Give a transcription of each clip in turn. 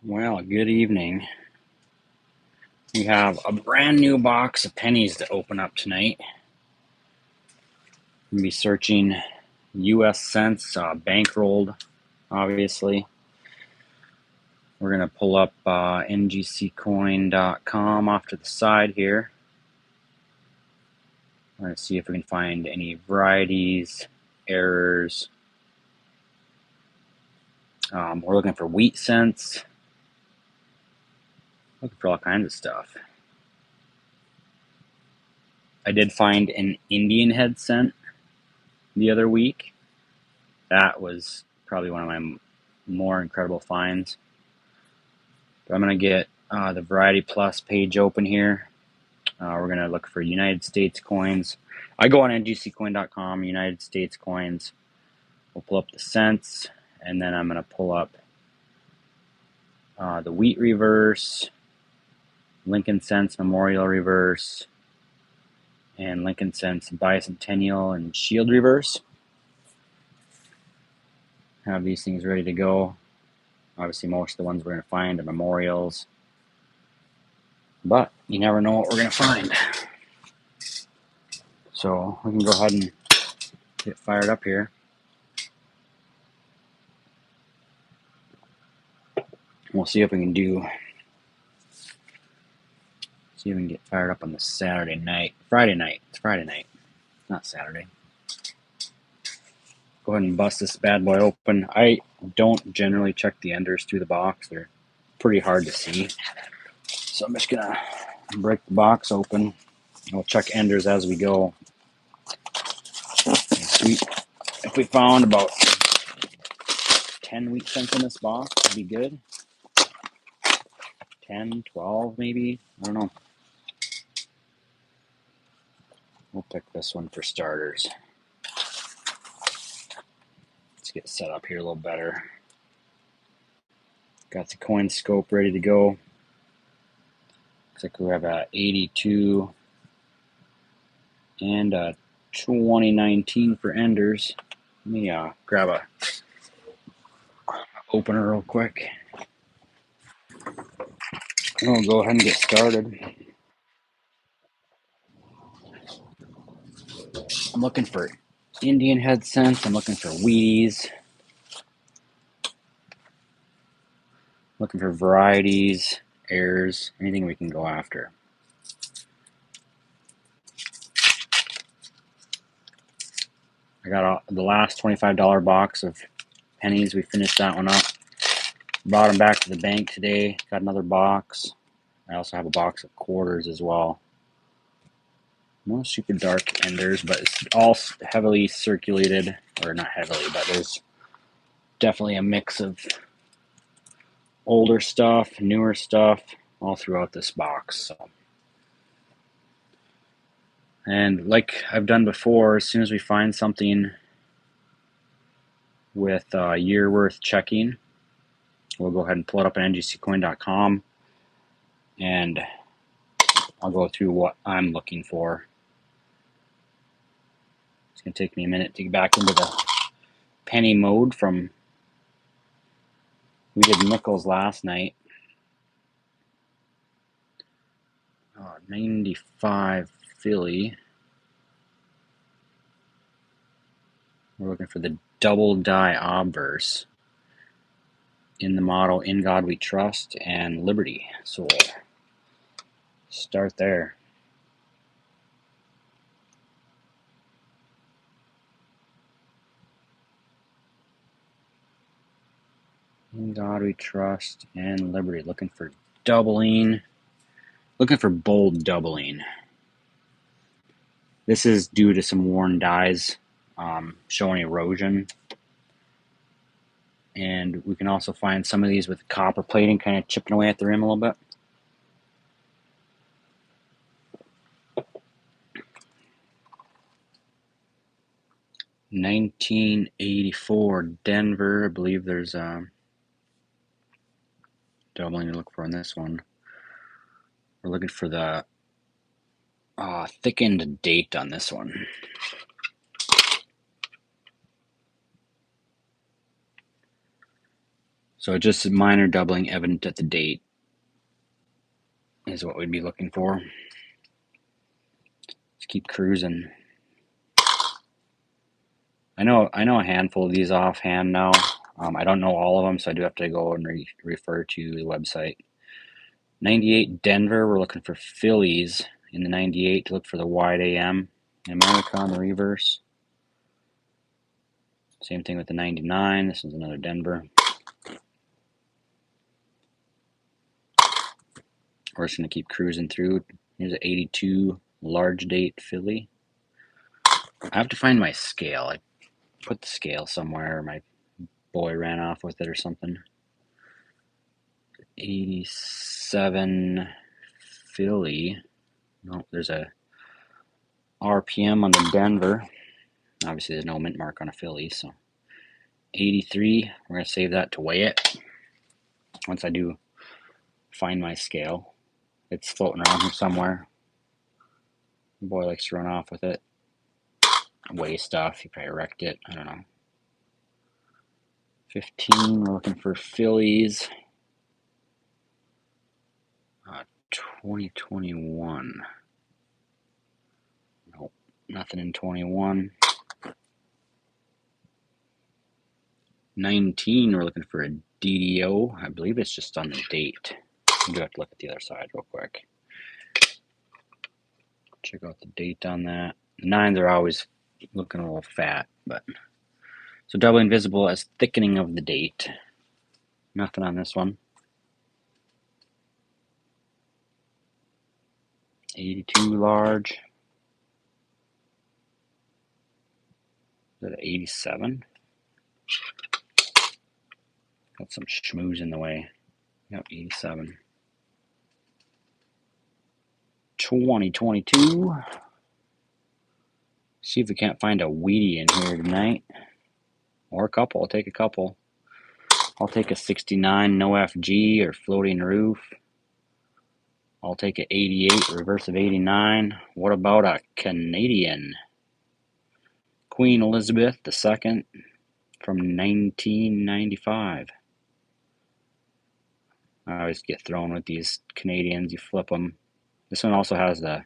Well, good evening. We have a brand new box of pennies to open up tonight. We'll be searching US cents, bankrolled, obviously. We're going to pull up ngccoin.com off to the side here. We're going to see if we can find any varieties, errors. We're looking for wheat cents. Looking for all kinds of stuff. I did find an Indian head cent the other week. That was probably one of my more incredible finds. But I'm going to get the Variety Plus page open here. We're going to look for United States coins. I go on ngccoin.com, United States coins. We'll pull up the cents, and then I'm going to pull up the wheat reverse, Lincoln cents memorial reverse, and Lincoln cents bicentennial and shield reverse. Have these things ready to go. Obviously, most of the ones we're going to find are memorials, but you never know what we're going to find. So we can go ahead and get fired up here. We'll see if we can get fired up on the Friday night. It's Friday night, not Saturday. Go ahead and bust this bad boy open. I don't generally check the enders through the box. They're pretty hard to see. So I'm just gonna break the box open. We'll check enders as we go. Sweet. If we found about 10 wheat cents in this box, it'd be good. 10, 12 maybe. I don't know. We'll pick this one for starters. Let's get set up here a little better. Got the coin scope ready to go. Looks like we have a 82 and a 2019 for enders. Let me grab a opener real quick. We'll go ahead and get started. I'm looking for Indian head cents. I'm looking for Wheaties. Looking for varieties, errors, anything we can go after. I got the last $25 box of pennies. We finished that one up. Brought them back to the bank today. Got another box. I also have a box of quarters as well. No super dark enders, but it's all heavily circulated, or not heavily, but there's definitely a mix of older stuff, newer stuff, all throughout this box. So. And like I've done before, as soon as we find something with a year worth checking, we'll go ahead and pull it up at ngccoin.com, and I'll go through what I'm looking for. It's going to take me a minute to get back into the penny mode from, we did nickels last night. 95 Philly. We're looking for the double die obverse in the motto "In God We Trust" and Liberty. So we'll start there. In God We Trust and Liberty. Looking for doubling. Looking for bold doubling. This is due to some worn dies showing erosion. And we can also find some of these with copper plating kind of chipping away at the rim a little bit. $19.84 Denver. I believe there's doubling to look for on this one. We're looking for the thickened date on this one. So just minor doubling evident at the date is what we'd be looking for. Just keep cruising. I know a handful of these offhand now. I don't know all of them, so I do have to go and refer to the website. 98 Denver, we're looking for fillies in the 98 to look for the wide AM. America on the reverse. Same thing with the 99. This is another Denver. We're just going to keep cruising through. Here's an 82 large date filly. I have to find my scale. I put the scale somewhere. My boy ran off with it or something. 87 filly. No, there's a RPM on the Denver. Obviously, there's no mint mark on a filly, so 83. We're going to save that to weigh it. Once I do find my scale, it's floating around here somewhere. The boy likes to run off with it. Weigh stuff. He probably wrecked it. I don't know. 15. We're looking for fillies. 2021. Nope, nothing in 21. 19. We're looking for a DDO. I believe it's just on the date. I do have to look at the other side real quick. Check out the date on that. The 9s are always looking a little fat, but so doubling visible as thickening of the date. Nothing on this one. 82 large. Is that an 87? Got some schmooze in the way. Yep, 87. 2022. See if we can't find a weedy in here tonight. Or a couple. I'll take a couple. I'll take a 69 no FG or floating roof. I'll take an 88 reverse of 89. What about a Canadian? Queen Elizabeth II from 1995. I always get thrown with these Canadians. You flip them. This one also has the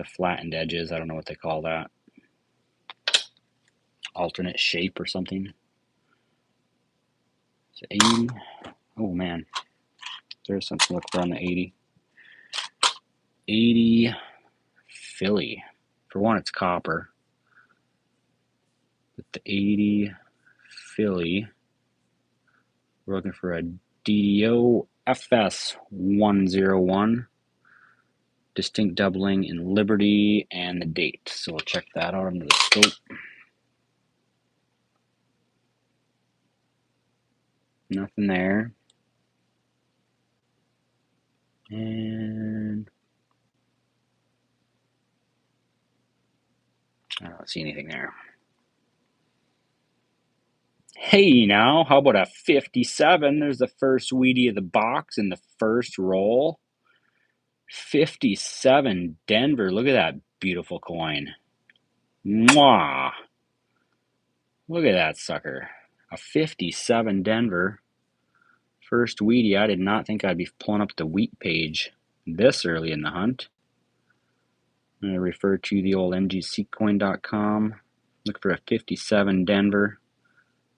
flattened edges. I don't know what they call that. Alternate shape or something. So 80. Oh man, there's something to look for on the 80. 80 filly. For one, it's copper. With the 80 filly, we're looking for a DDO FS101. Distinct doubling in Liberty and the date. So we'll check that out under the scope. Nothing there. And I don't see anything there. Hey now, how about a 57? There's the first weedy of the box in the first roll. 57 Denver. Look at that beautiful coin. Mwah! Look at that sucker. A 57 Denver. First weedy. I did not think I'd be pulling up the wheat page this early in the hunt. I'm going to refer to the old ngccoin.com. Look for a 57 Denver.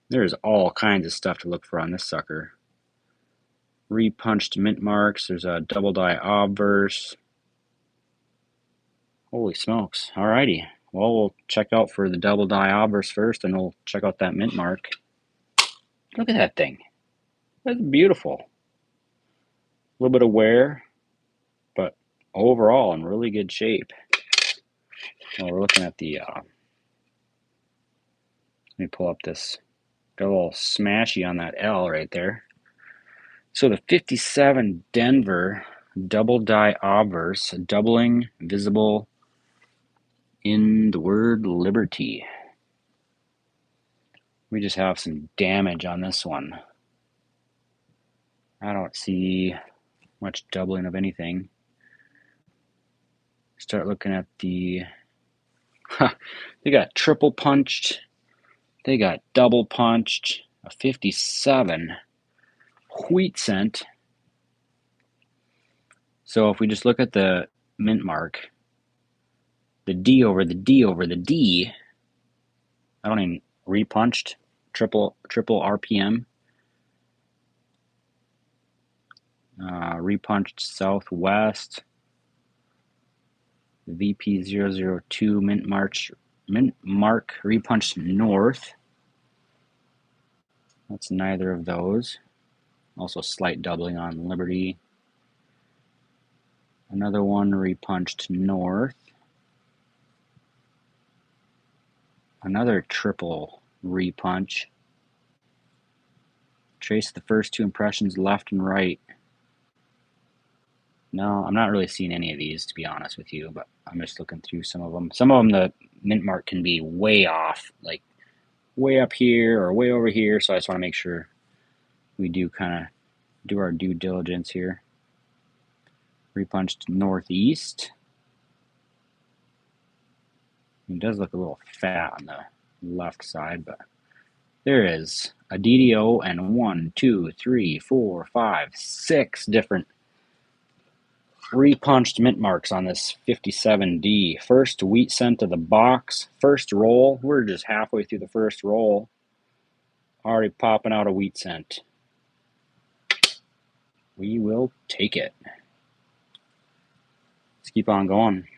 There's all kinds of stuff to look for on this sucker. Repunched mint marks. There's a double die obverse. Holy smokes. Alrighty. Well, we'll check out for the double die obverse first, and we'll check out that mint mark. Look at that thing. That's beautiful. A little bit of wear, but overall in really good shape. Well, we're looking at the, let me pull up this. Got a little smashy on that L right there. So the 57 Denver double die obverse, doubling visible in the word Liberty. We just have some damage on this one. I don't see much doubling of anything. Start looking at the, they got triple punched, they got double punched, a 57. wheat scent. So if we just look at the mint mark, the D over the D over the D, I don't even repunched, triple RPM, repunched Southwest, VP002 mint mark repunched North. That's neither of those. Also slight doubling on Liberty. Another one repunched North. Another triple repunch. Trace the first two impressions left and right. No, I'm not really seeing any of these, to be honest with you, but I'm just looking through some of them. Some of them, the mint mark can be way off, like way up here or way over here, so I just want to make sure we do kind of do our due diligence here. Repunched Northeast. It does look a little fat on the left side, but there is a DDO and 1, 2, 3, 4, 5, 6 different repunched mint marks on this 57D. First wheat scent of the box, first roll. We're just halfway through the first roll. Already popping out a wheat scent. We will take it. Let's keep on going.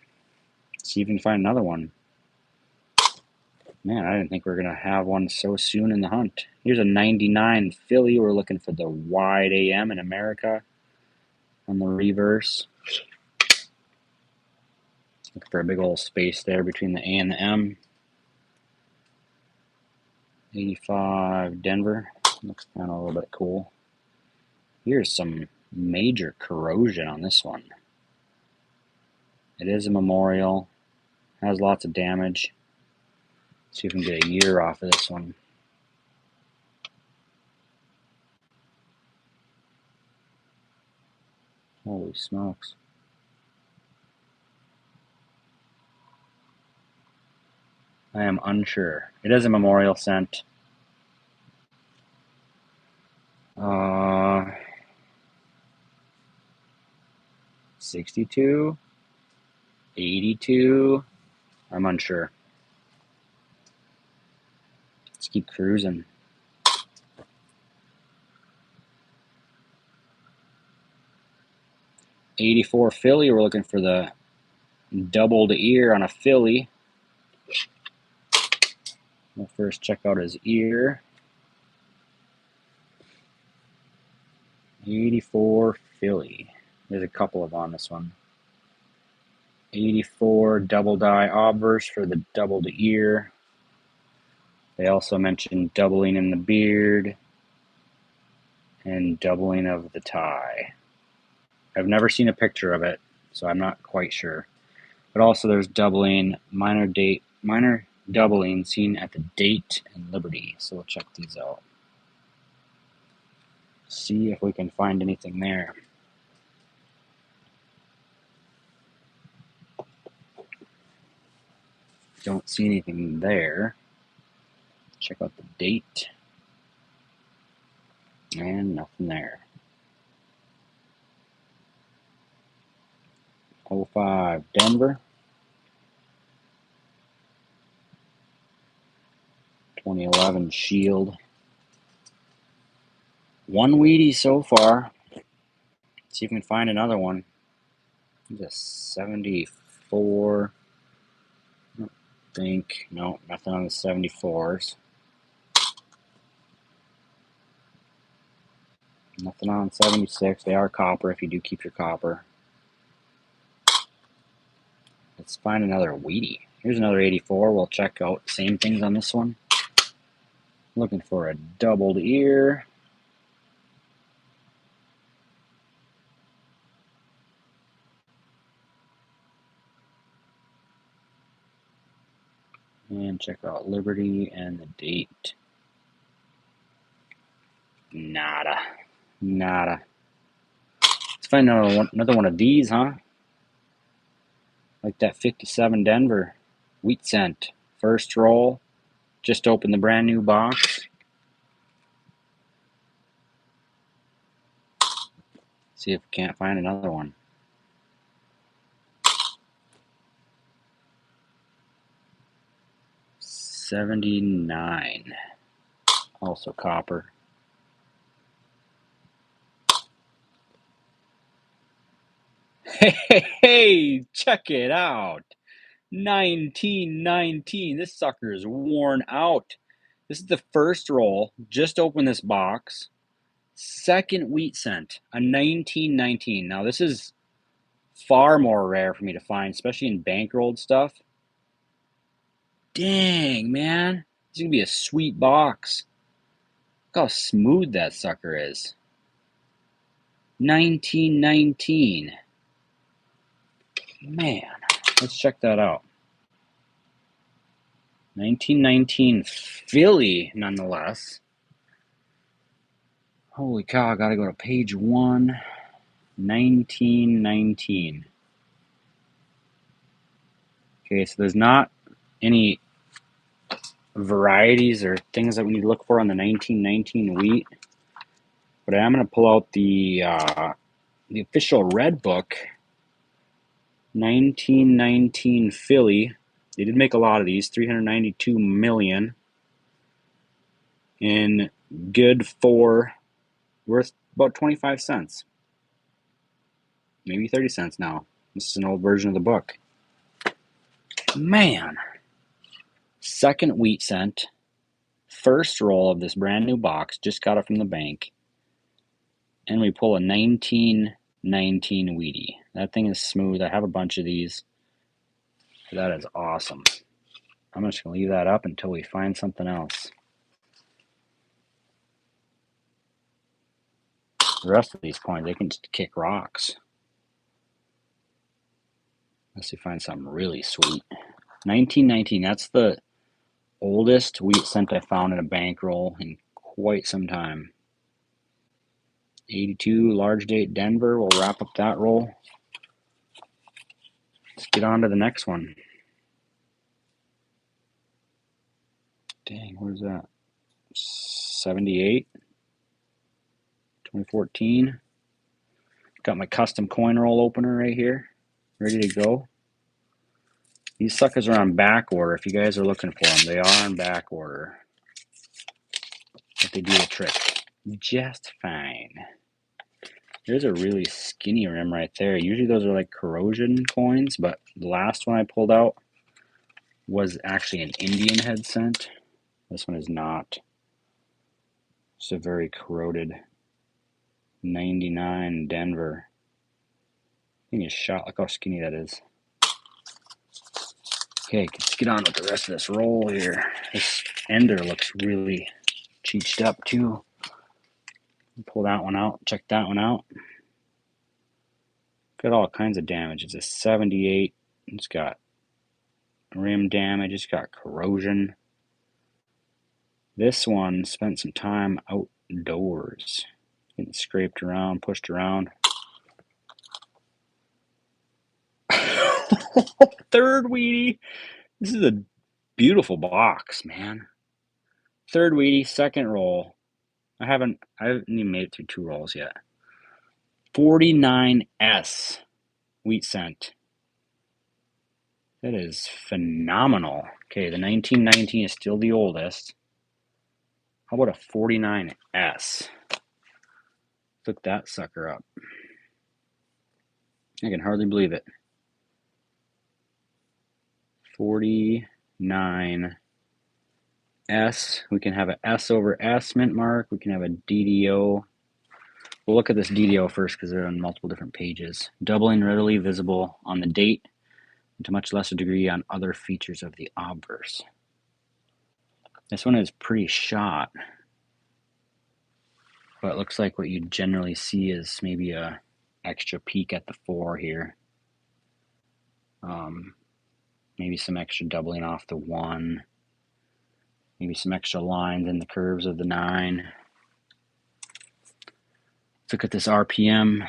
See if we can find another one. Man, I didn't think we were going to have one so soon in the hunt. Here's a 99 Philly. We're looking for the wide AM in America on the reverse. Looking for a big old space there between the A and the M. 85 Denver. Looks kind of a little bit cool. Here's some major corrosion on this one. It is a memorial. Has lots of damage. See if we can get a year off of this one. Holy smokes. I am unsure. It is a memorial scent. 62, 82. I'm unsure. Let's keep cruising. '84 Philly. We're looking for the doubled ear on a Philly. We'll first check out his ear. 84 Philly. There's a couple of on this one. 84 double die obverse for the doubled ear. They also mentioned doubling in the beard and doubling of the tie. I've never seen a picture of it, so I'm not quite sure. But also there's doubling, minor doubling seen at the date and Liberty. So we'll check these out. See if we can find anything there. Don't see anything there. Check out the date. And nothing there. 05 Denver. 2011 Shield. One Wheatie so far. See if we can find another one. There's a 74. I don't think. No, nothing on the 74s. Nothing on 76. They are copper if you do keep your copper. Let's find another Wheatie. Here's another 84. We'll check out the same things on this one. Looking for a doubled ear. And check out Liberty and the date. Nada. Nada. Let's find another one of these, huh? Like that 57 Denver. Wheat scent. First roll. Just opened the brand new box. See if we can't find another one. $79. Also copper. Hey, check it out. 1919. This sucker is worn out. This is the first roll. Just opened this box. Second wheat cent, a 1919. Now, this is far more rare for me to find, especially in bankrolled stuff. Dang, man. This is going to be a sweet box. Look how smooth that sucker is. 1919. Man, let's check that out. 1919 Philly, nonetheless. Holy cow, I gotta go to page 1. 1919. Okay, so there's not any varieties or things that we need to look for on the 1919 wheat, but I am going to pull out the official red book, 1919 Philly. They did make a lot of these, 392 million in good for, worth about 25 cents, maybe 30 cents now. This is an old version of the book. Man, second wheat cent, first roll of this brand new box, just got it from the bank, and we pull a 1919 Wheatie. That thing is smooth. I have a bunch of these. That is awesome. I'm just going to leave that up until we find something else. The rest of these coins, they can just kick rocks. Unless we find something really sweet. 1919, that's the oldest wheat cent I found in a bankroll in quite some time. 82, large date Denver. We'll wrap up that roll. Let's get on to the next one. Dang, where's that? 78, 2014. Got my custom coin roll opener right here, ready to go. These suckers are on back order. If you guys are looking for them, they are on back order. But they do the trick just fine. There's a really skinny rim right there. Usually those are like corrosion coins, but the last one I pulled out was actually an Indian head cent. This one is not. It's a very corroded 99 Denver. I think it's shot. Look how skinny that is. Okay, let's get on with the rest of this roll here. This ender looks really cheeched up too. Pull that one out, check that one out. Got all kinds of damage. It's a 78. It's got rim damage. It's got corrosion. This one spent some time outdoors. Getting scraped around, pushed around. Third Wheatie. This is a beautiful box, man. Third Wheatie, second roll. I haven't even made it through 2 rolls yet. 49S wheat cent. That is phenomenal. Okay, the 1919 is still the oldest. How about a 49S? Look that sucker up. I can hardly believe it. 49S. We can have an S over S mint mark. We can have a DDO. We'll look at this DDO first because they're on multiple different pages. Doubling readily visible on the date and to much lesser degree on other features of the obverse. This one is pretty shot, but it looks like what you generally see is maybe a extra peak at the 4 here. Maybe some extra doubling off the 1. Maybe some extra lines in the curves of the 9. Let's look at this RPM.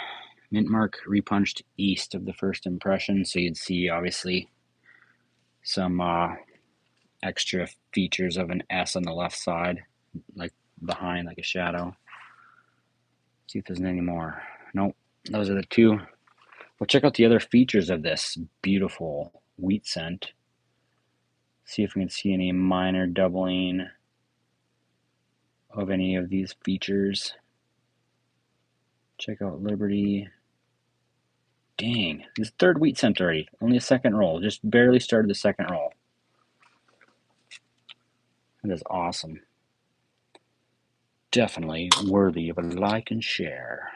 Mint mark repunched east of the first impression, so you'd see obviously some extra features of an S on the left side, like behind, like a shadow. See if there's any more. Nope. Those are the two. We'll check out the other features of this beautiful wheat scent. See if we can see any minor doubling of any of these features. Check out Liberty. Dang, this third wheat scent already. Only a second roll. Just barely started the second roll. That is awesome. Definitely worthy of a like and share.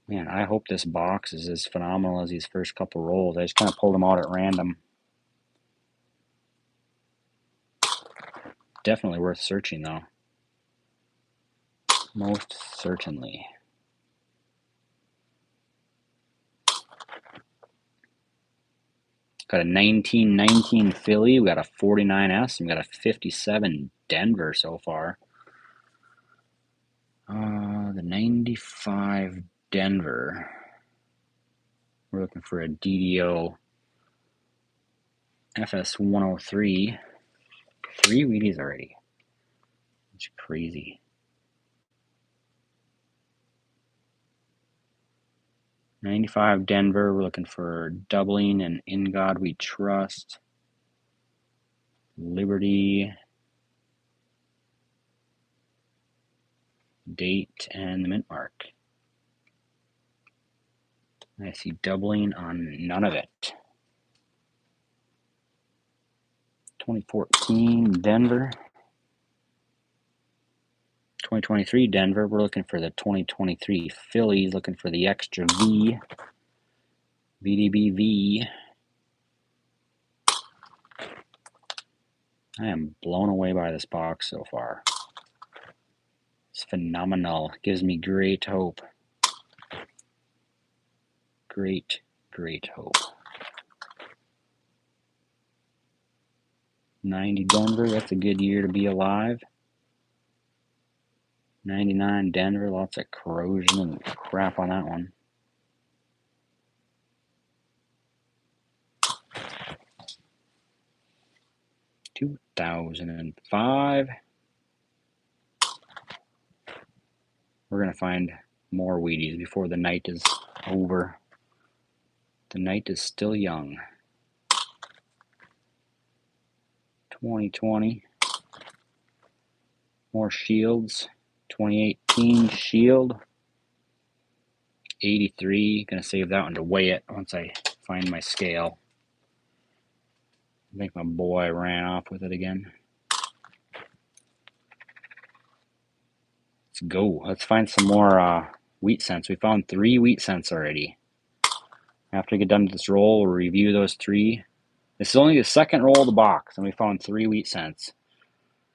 Man, I hope this box is as phenomenal as these first couple rolls. I just kind of pulled them out at random. Definitely worth searching, though. Most certainly. Got a 1919 Philly. We got a 49S. And we got a 57 Denver so far. The 95 Denver. We're looking for a DDO FS103. 3 Wheaties already. It's crazy. 95 Denver. We're looking for doubling and In God We Trust. Liberty. Date and the mint mark. I see doubling on none of it. 2014 Denver. 2023 Denver. We're looking for the 2023 Phillies. Looking for the extra V. VDBV. I am blown away by this box so far. It's phenomenal. It gives me great hope. Great, great hope. 90 Denver, that's a good year to be alive. 99 Denver, lots of corrosion and crap on that one. $2005. We're going to find more Wheaties before the night is over. The night is still young. 2020. More Shields. 2018 Shield. 83. Going to save that one to weigh it once I find my scale. I think my boy ran off with it again. Let's go. Let's find some more wheat scents. We found 3 wheat scents already. After we get done with this roll, we'll review those 3. This is only the second roll of the box, and we found 3 wheat scents.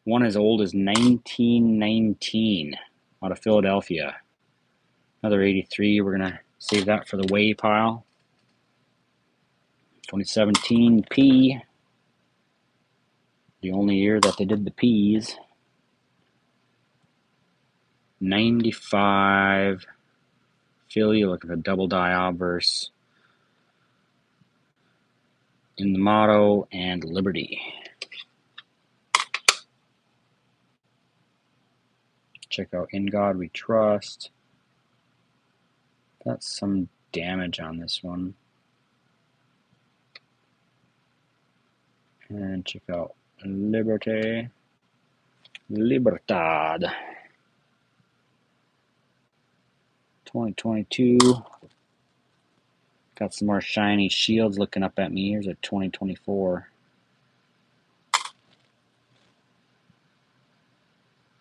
One as old as 1919 out of Philadelphia. Another 83. We're going to save that for the weigh pile. 2017 P. The only year that they did the P's. 95 Philly, looking for double die obverse. In the motto and Liberty. Check out In God We Trust. Got some damage on this one. And check out Libertad. Libertad. 2022. Got some more shiny Shields looking up at me. Here's a 2024.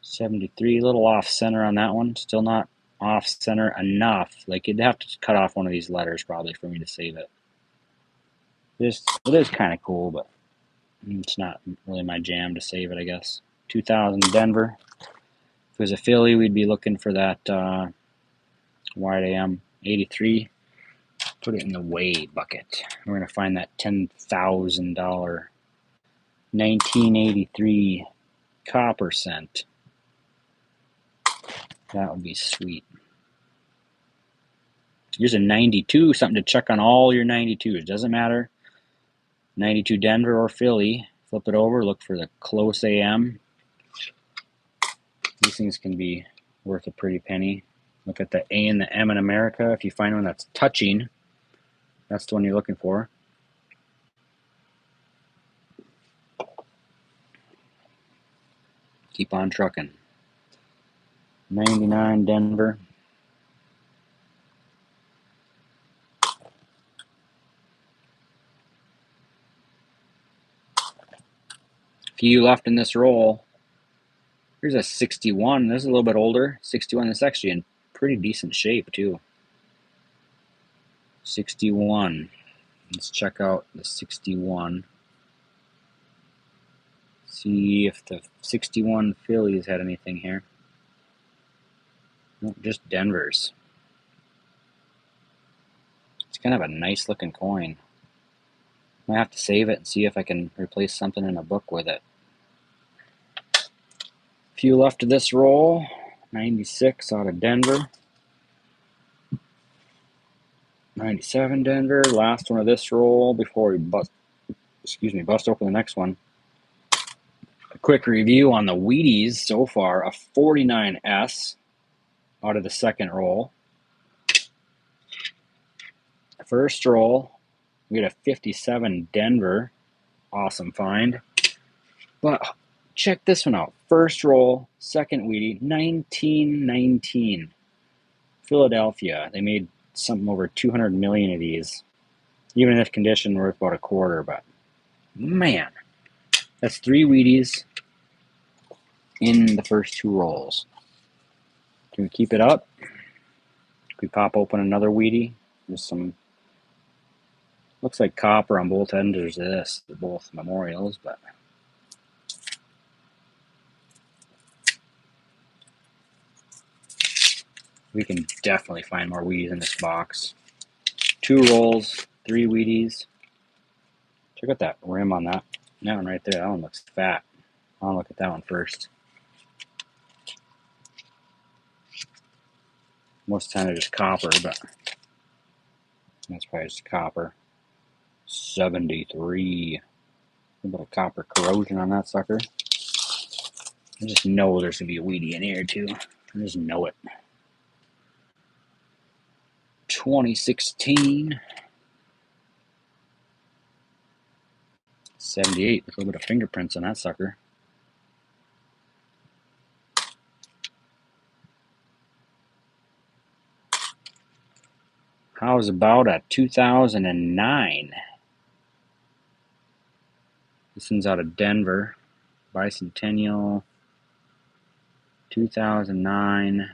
73, a little off center on that one. Still not off center enough. Like, you'd have to cut off one of these letters probably for me to save it. It is kind of cool, but it's not really my jam to save it, I guess. 2000 Denver. If it was a Philly, we'd be looking for that wide AM 83. Put it in the weigh bucket. We're going to find that $10,000 1983 copper cent. That would be sweet. Here's a 92, something to check on all your 92s. Doesn't matter. 92 Denver or Philly. Flip it over, look for the close AM. These things can be worth a pretty penny. Look at the A and the M in America. If you find one that's touching, that's the one you're looking for. Keep on trucking. 99 Denver. Few left in this roll. Here's a 61. This is a little bit older. 61. This is actually in pretty decent shape too. 61. Let's check out the 61. See if the 61 Phillies had anything here. Nope, just Denver's. It's kind of a nice looking coin. I have to save it and see if I can replace something in a book with it. Few left of this roll. 96 out of Denver. 97 Denver. Last one of this roll before we bust open the next one. A quick review on the Wheaties so far. A 49S out of the second roll. First roll, we get a 57 Denver. Awesome find. But check this one out. First roll, second Wheatie, 1919. Philadelphia. They made something over 200 million of these. Even in this condition, worth about a quarter. But man, that's 3 Wheaties in the first 2 rolls. Can we keep it up? Can we pop open another Wheatie? There's some, looks like copper on both ends. There's this, both memorials, but we can definitely find more Wheaties in this box. 2 rolls, 3 Wheaties. Check out that rim on that one right there. That one looks fat. I'll look at that one first. Most of the time they're just copper, but that's probably just copper. 73. A little bit of copper corrosion on that sucker. I just know there's going to be a Wheatie in here too. I just know it. 2016. 78. A little bit of fingerprints on that sucker. How's about a 2009? This one's out of Denver. Bicentennial. 2009.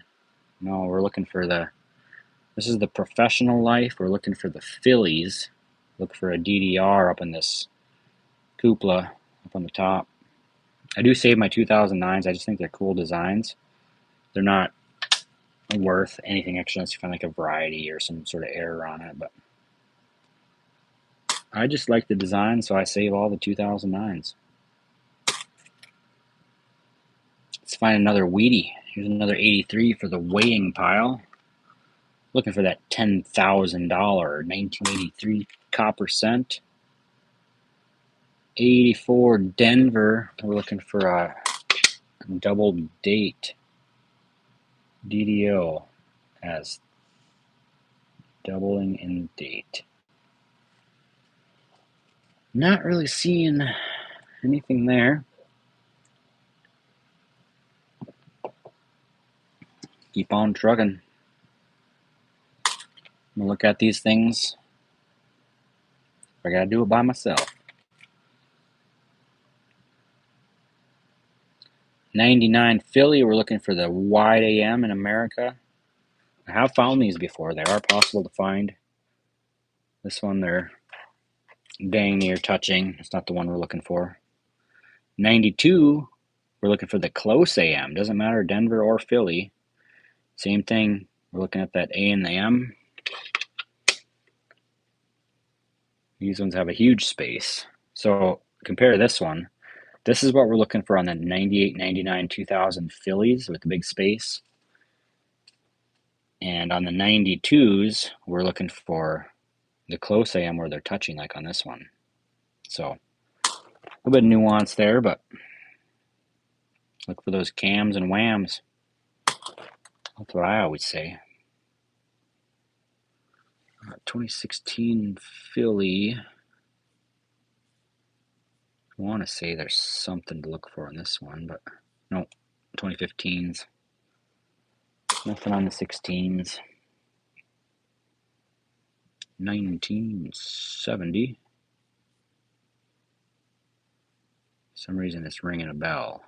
No, we're looking for the, this is the professional life. We're looking for the Phillies. Look for a DDR up in this cupola up on the top. I do save my 2009s. I just think they're cool designs. They're not worth anything extra unless you find like a variety or some sort of error on it, but I just like the design, so I save all the 2009s. Let's find another Wheatie. Here's another 83 for the weighing pile. Looking for that $10,000 1983 copper cent. 84 Denver. We're looking for a double date. DDO as doubling in date. Not really seeing anything there. Keep on trucking. I'm gonna look at these things. I gotta do it by myself. 99 Philly. We're looking for the wide AM in America. I have found these before. They are possible to find. This one, they're dang near touching. It's not the one we're looking for. 92, we're looking for the close AM. Doesn't matter Denver or Philly. Same thing. We're looking at that A and the M. These ones have a huge space. So compare this one. This is what we're looking for on the 98, 99, 2000 Phillies with the big space. And on the 92s, we're looking for the close AM where they're touching, like on this one. So a little bit of nuance there, but Look for those cams and whams. That's what I always say. 2016 Philly. I want to say there's something to look for in this one, but no, 2015s. Nothing on the 16s. 1970. For some reason it's ringing a bell.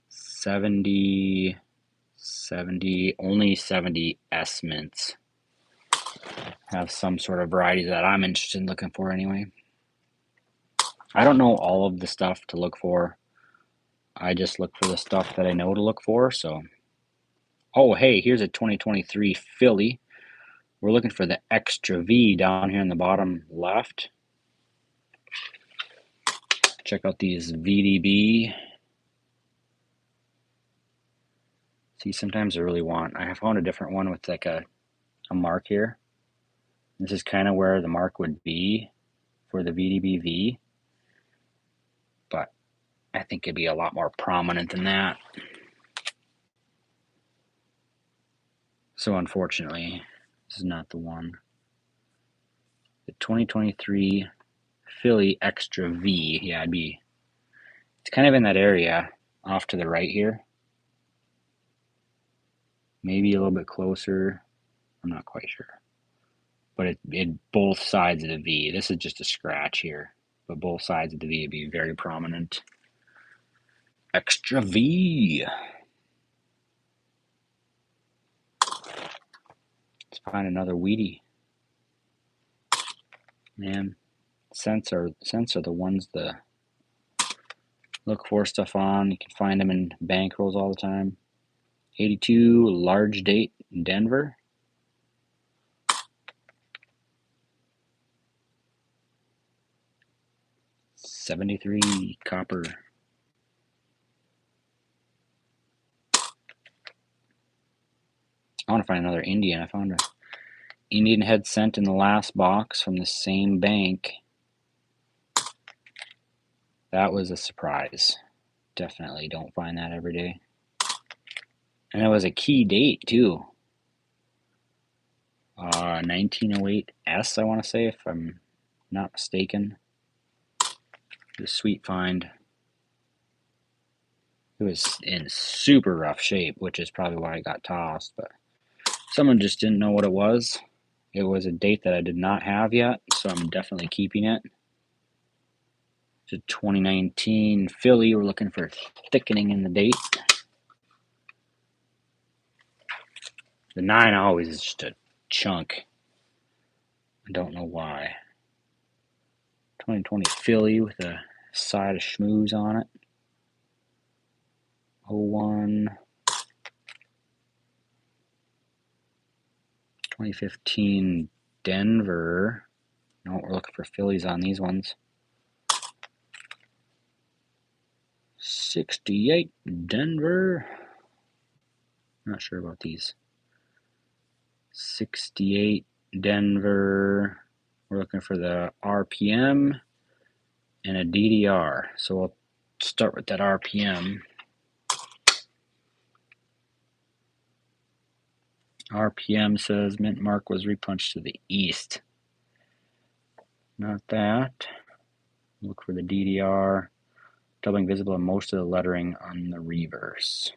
70, only 70 S mints have some sort of variety that I'm interested in looking for anyway. I don't know all of the stuff to look for. I just look for the stuff that I know to look for. So, oh, hey, here's a 2023 Philly. We're looking for the extra V down here in the bottom left. Check out these VDB. See, sometimes I really want, I found a different one with like a mark here. This is kind of where the mark would be for the VDBV, but I think it'd be a lot more prominent than that. So unfortunately, this is not the one. The 2023 Philly Extra V, yeah, it's kind of in that area off to the right here. Maybe a little bit closer, I'm not quite sure. But it both sides of the V. This is just a scratch here, but both sides of the V would be very prominent. Extra V. Let's find another Wheatie. Man, cents are the ones to look for stuff on. You can find them in bankrolls all the time. 82 large date Denver. $73 copper. I want to find another Indian. I found an Indian head cent in the last box from the same bank. That was a surprise. Definitely don't find that every day. And it was a key date too. 1908 S, I want to say, if I'm not mistaken. The sweet find. It was in super rough shape, which is probably why it got tossed, but someone just didn't know what it was. It was a date that I did not have yet, so I'm definitely keeping it. It's a 2019 Philly. We're looking for thickening in the date. The 9 always is just a chunk. I don't know why. 2020 Philly with a side of schmooze on it. 01. 2015 Denver. No, we're looking for Phillies on these ones. 68 Denver. Not sure about these. 68 Denver. We're looking for the RPM and a DDR. So we'll start with that RPM. RPM says mint mark was repunched to the east. Not that. Look for the DDR. Doubling visible in most of the lettering on the reverse.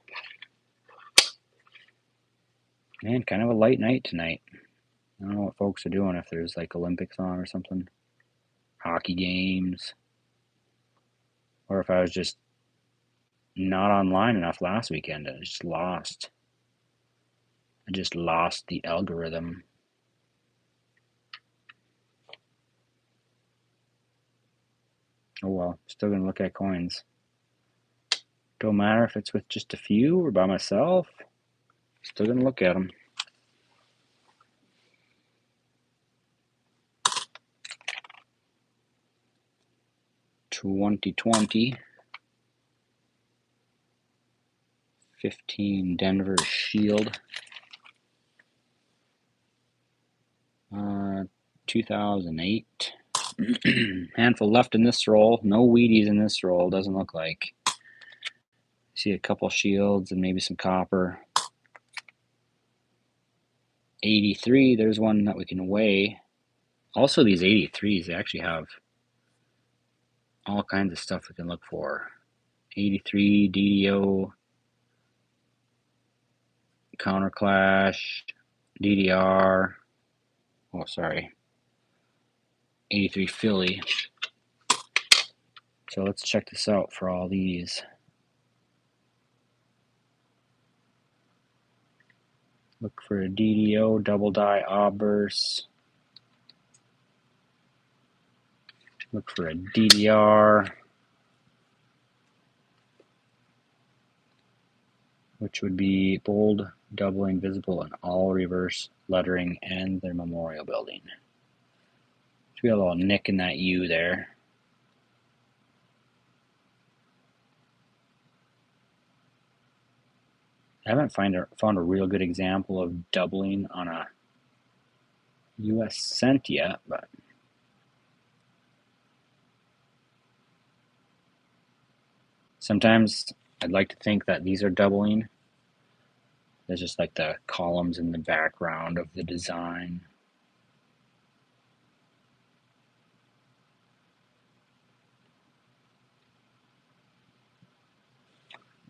Man, kind of a light night tonight. I don't know what folks are doing, if there's like Olympics on or something. Hockey games. Or if I was just not online enough last weekend and I just lost. I just lost the algorithm. Oh well, still gonna look at coins. Don't matter if it's with just a few or by myself. Still gonna look at them. $20.20. 15 Denver Shield. 2008. Handful left in this roll. No Wheaties in this roll, doesn't look like. See a couple shields and maybe some copper. 83, there's one that we can weigh. Also, these 83s, they actually have all kinds of stuff we can look for. 83, DDO, counterclash, DDR. Oh, sorry. 83 Philly. So let's check this out for all these. Look for a DDO, double die obverse. Look for a DDR, which would be bold, doubling, visible in all reverse lettering and their memorial building. So we got a little nick in that U there. I haven't found a real good example of doubling on a US cent yet, but sometimes I'd like to think that these are doubling. There's just like the columns in the background of the design.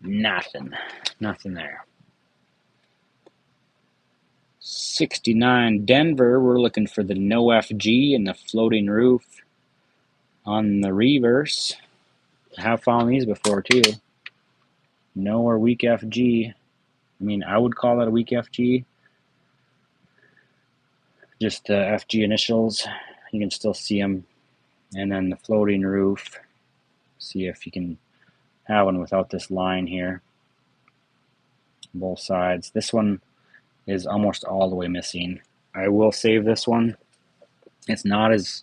Nothing there. 69 Denver, we're looking for the no FG and the floating roof on the reverse. I have found these before too. No or weak FG. I mean, I would call that a weak FG. Just the FG initials. You can still see them. And then the floating roof. See if you can have one without this line here. Both sides. This one is almost all the way missing. I will save this one. It's not as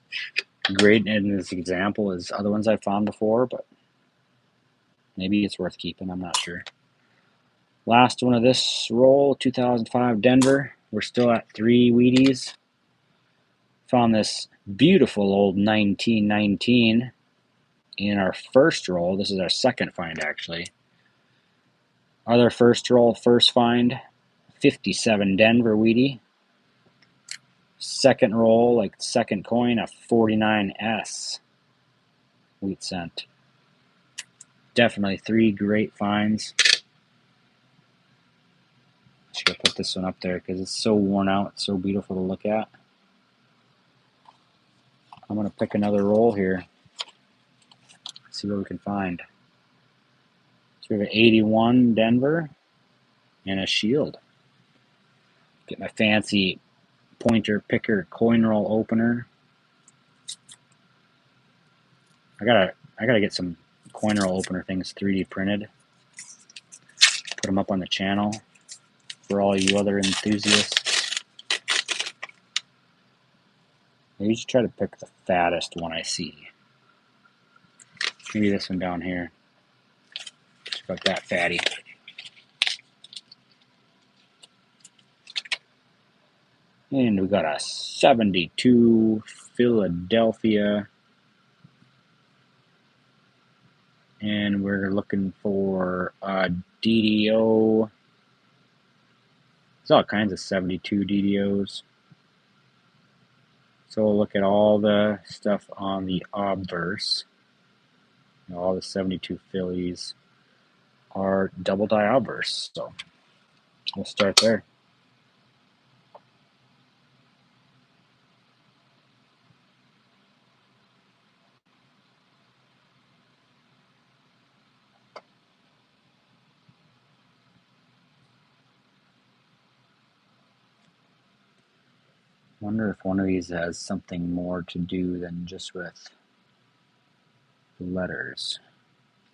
great in this example as other ones I've found before, but maybe it's worth keeping. I'm not sure. Last one of this roll, 2005 Denver. We're still at 3 Wheaties. Found this beautiful old 1919 in our first roll. This is our second find, actually. Other first roll, first find, 57 Denver Wheatie. Second roll, like second coin, a 49S wheat cent. Definitely 3 great finds. Just gonna put this one up there because it's so worn out, it's so beautiful to look at. I'm gonna pick another roll here. See what we can find. So we have an 81 Denver and a shield. Get my fancy pointer picker coin roll opener. I gotta get some coin roll opener things 3D printed. Put them up on the channel for all you other enthusiasts. I usually try to pick the fattest one I see. Maybe this one down here. Just about that fatty. And we got a 72 Philadelphia. And we're looking for a DDO. There's all kinds of 72 DDOs. So we'll look at all the stuff on the obverse. All the 72 Phillies are double die obverse. So we'll start there. Wonder if one of these has something more to do than just with the letters.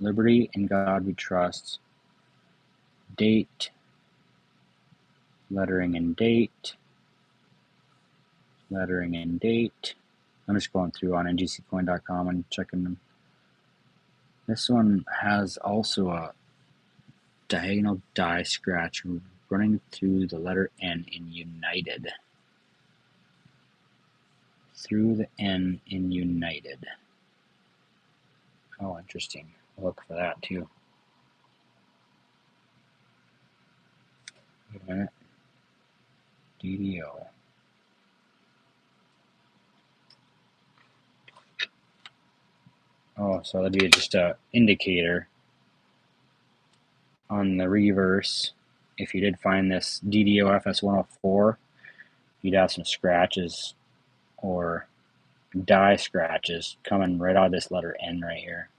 Liberty, in God we trust. Date, lettering and date, lettering and date. I'm just going through on ngccoin.com and checking them. This one has also a diagonal die scratch running through the letter N in United. Through the N in United. Oh, interesting. I'll look for that too. minute. DDO. Oh, so that'd be just a indicator on the reverse. If you did find this DDO FS104, you'd have some scratches or die scratches coming right out of this letter N right here.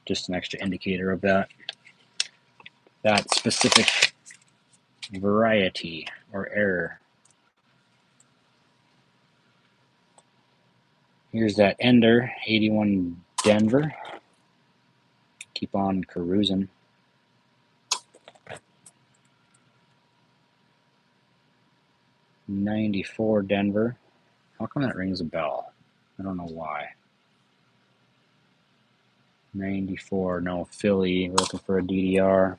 Just an extra indicator of that specific variety or error. Here's that ender, 81 Denver. Keep on carousing. '94 Denver. How come that rings a bell? I don't know why. 94, no, Philly. We're looking for a DDR.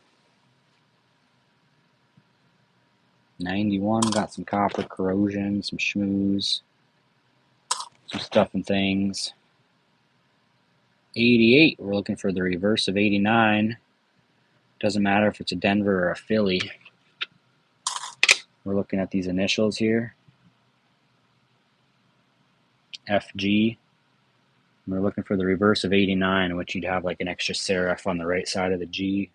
91, got some copper corrosion, some schmooze, some stuff and things. 88, we're looking for the reverse of 89. Doesn't matter if it's a Denver or a Philly. We're looking at these initials here. FG. We're looking for the reverse of 89, which you'd have like an extra serif on the right side of the G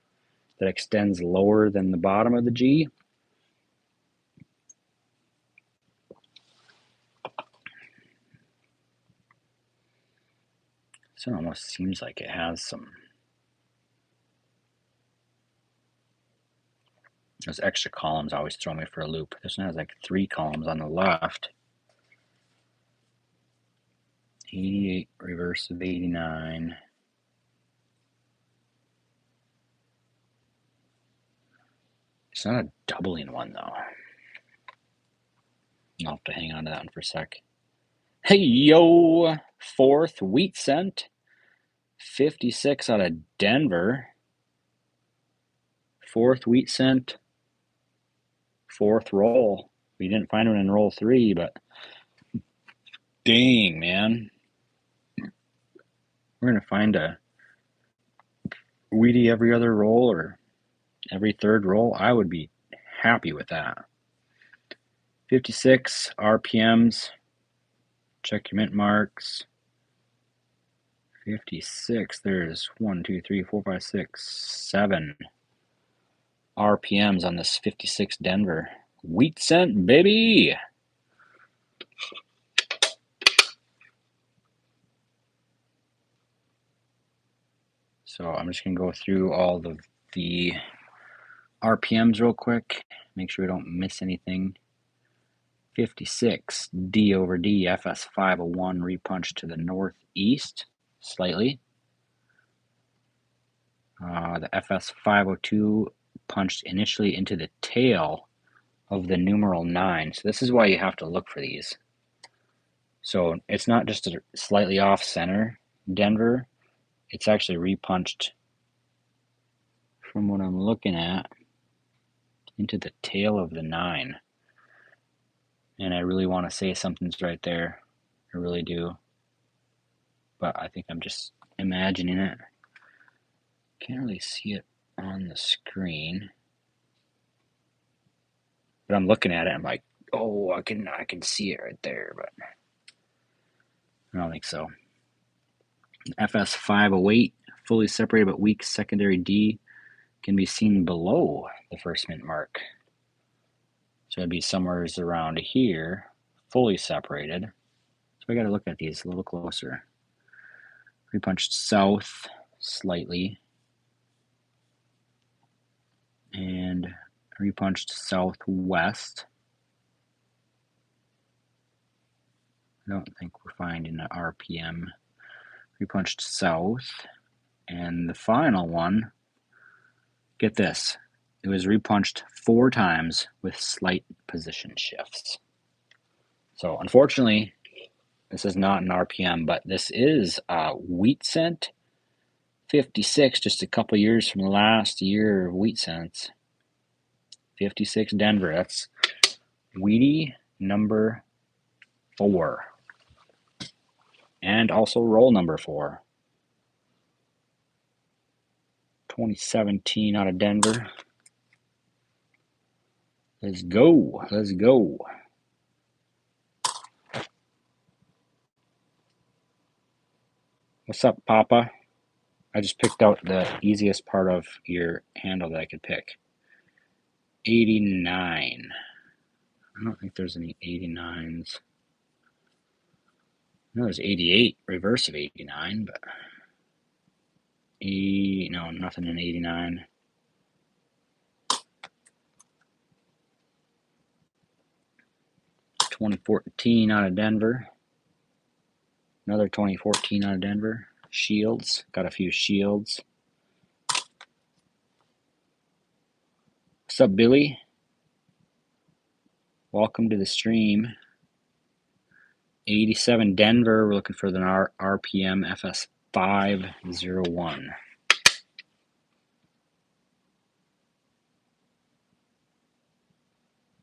that extends lower than the bottom of the G. So it almost seems like it has some. Those extra columns always throw me for a loop. This one has like 3 columns on the left. 88, reverse of 89. It's not a doubling one though. I'll have to hang on to that one for a sec. Hey yo, 4th wheat cent. 56 out of Denver. 4th wheat cent. 4th roll. We didn't find one in roll 3, but dang, man. We're going to find a wheatie every other roll or every 3rd roll. I would be happy with that. 56 RPMs. Check your mint marks. 56. There's 1, 2, 3, 4, 5, 6, 7 RPMs on this 56 Denver. Wheat cent, baby! So I'm just going to go through all the RPMs real quick. Make sure we don't miss anything. 56, D over D, FS501 repunched to the northeast slightly. The FS502 punched initially into the tail of the numeral 9. So this is why you have to look for these. So it's not just a slightly off center Denver. It's actually repunched from what I'm looking at into the tail of the 9. And I really want to say something's right there. I really do. But I think I'm just imagining it. Can't really see it on the screen. But I'm looking at it, I'm like, oh, I can see it right there, but I don't think so. FS508, fully separated but weak secondary D, can be seen below the first mint mark. So it'd be somewhere around here, fully separated. So I got to look at these a little closer. Repunched south slightly, and repunched southwest. I don't think we're finding an RPM. Repunched south, and the final one, get this, it was repunched 4 times with slight position shifts. So unfortunately, this is not an RPM, but this is a wheat cent 56, just a couple years from the last year of wheat cents. 56 Denver, that's wheatie number 4. And also roll number 4. 2017 out of Denver. Let's go. Let's go. What's up, Papa? I just picked out the easiest part of your handle that I could pick. 89. I don't think there's any 89s. No, there's 88, reverse of 89, but no, nothing in 89. .2014 out of Denver. Another 2014 out of Denver. Shields. Got a few Shields. What's up, Billy? Welcome to the stream. 87 Denver. We're looking for the RPM FS 501.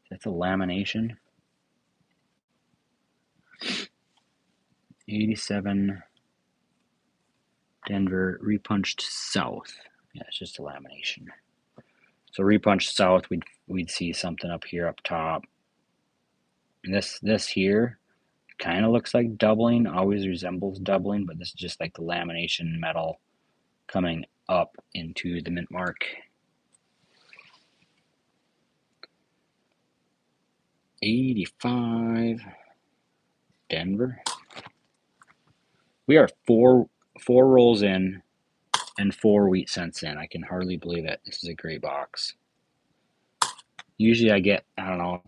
That's a lamination. 87 Denver repunched south. Yeah, it's just a lamination. So repunched south, we'd see something up here up top. And this here kind of looks like doubling, always resembles doubling, but this is just like the lamination metal coming up into the mint mark. 85 Denver. We are four rolls in and 4 wheat cents in. I can hardly believe it. This is a great box. Usually I get, I don't know,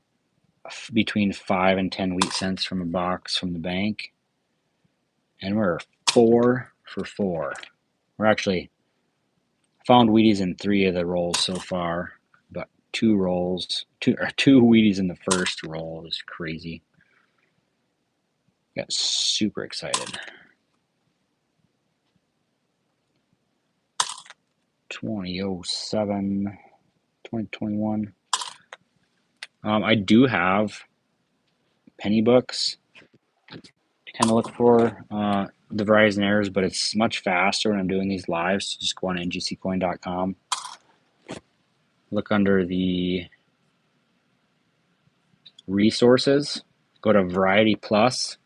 between 5 and 10 wheat cents from a box from the bank. And we're 4 for 4. We're actually found Wheaties in 3 of the rolls so far, but 2 Wheaties in the first roll is crazy. Got super excited. 2007, 2021. I do have penny books to kind of look for the varieties and errors, but it's much faster when I'm doing these lives. So just go on ngccoin.com, look under the resources, go to Variety Plus,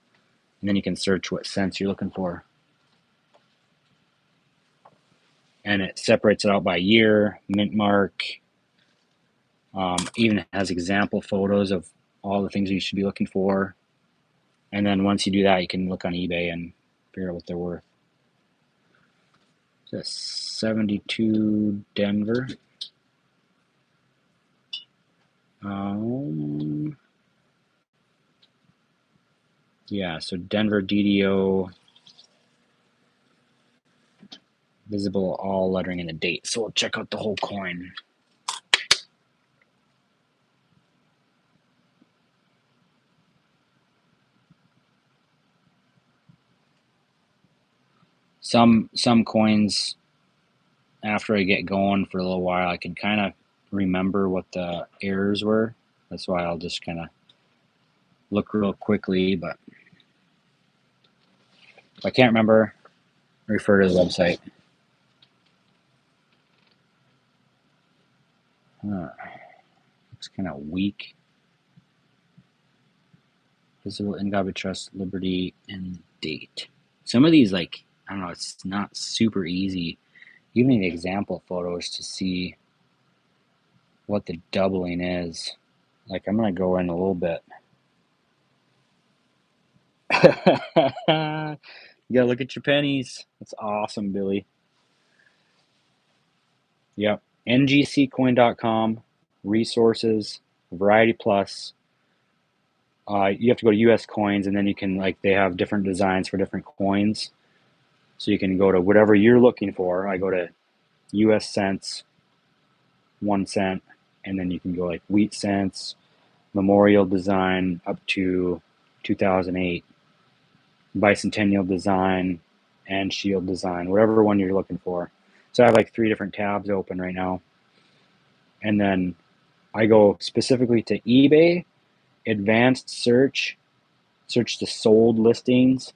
and then you can search what cents you're looking for. And it separates it out by year, mint mark, even has example photos of all the things you should be looking for. And then once you do that, you can look on eBay and figure out what they're worth. So 72 Denver. Yeah, so Denver DDO, visible all lettering and the date. So we'll check out the whole coin. Some coins, after I get going for a little while, I can kind of remember what the errors were. That's why I'll just kind of look real quickly, but if I can't remember, refer to the website. Looks kind of weak. Visible in God we trust, liberty, and date. Some of these, like, I don't know, it's not super easy, even the example photos, to see what the doubling is. Like, I'm going to go in a little bit. You gotta look at your pennies. That's awesome, Billy. Yep. ngccoin.com, resources, Variety Plus. You have to go to US coins, and then you can, like, they have different designs for different coins. So you can go to whatever you're looking for. I go to US cents, 1 cent, and then you can go like wheat cents, memorial design up to 2008, bicentennial design, and shield design, whatever one you're looking for. So I have like 3 different tabs open right now. And then I go specifically to eBay, advanced search the sold listings,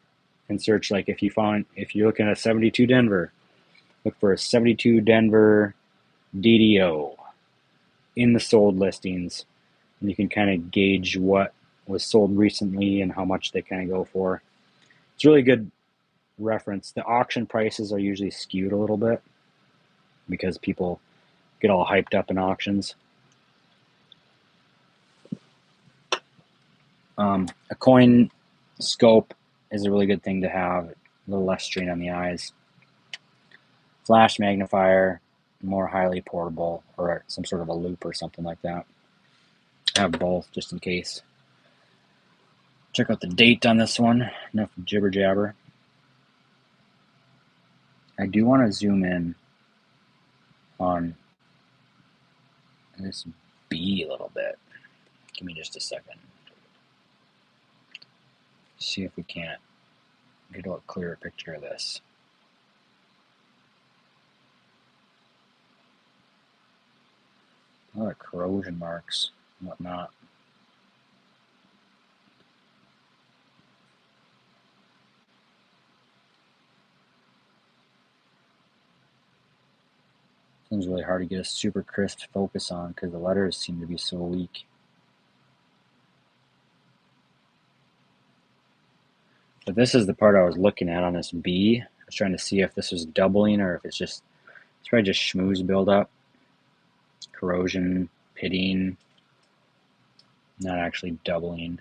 and search, like, if you're looking at 72 Denver, look for a 72 Denver DDO in the sold listings, And you can kind of gauge what was sold recently and how much they kind of go for. It's really good reference. The auction prices are usually skewed a little bit because people get all hyped up in auctions. A coin scope is a really good thing to have, a little less strain on the eyes. Flash magnifier, more highly portable, or some sort of a loop or something like that. I have both just in case. Check out the date on this one. Enough jibber jabber. I do want to zoom in on this B a little bit. Give me just a second. See if we can't get a clearer picture of this. A lot of corrosion marks and whatnot. It's really hard to get a super crisp focus on because the letters seem to be so weak. But this is the part I was looking at on this B. I was trying to see if this was doubling or if it's probably just schmooze buildup. Corrosion, pitting, not actually doubling.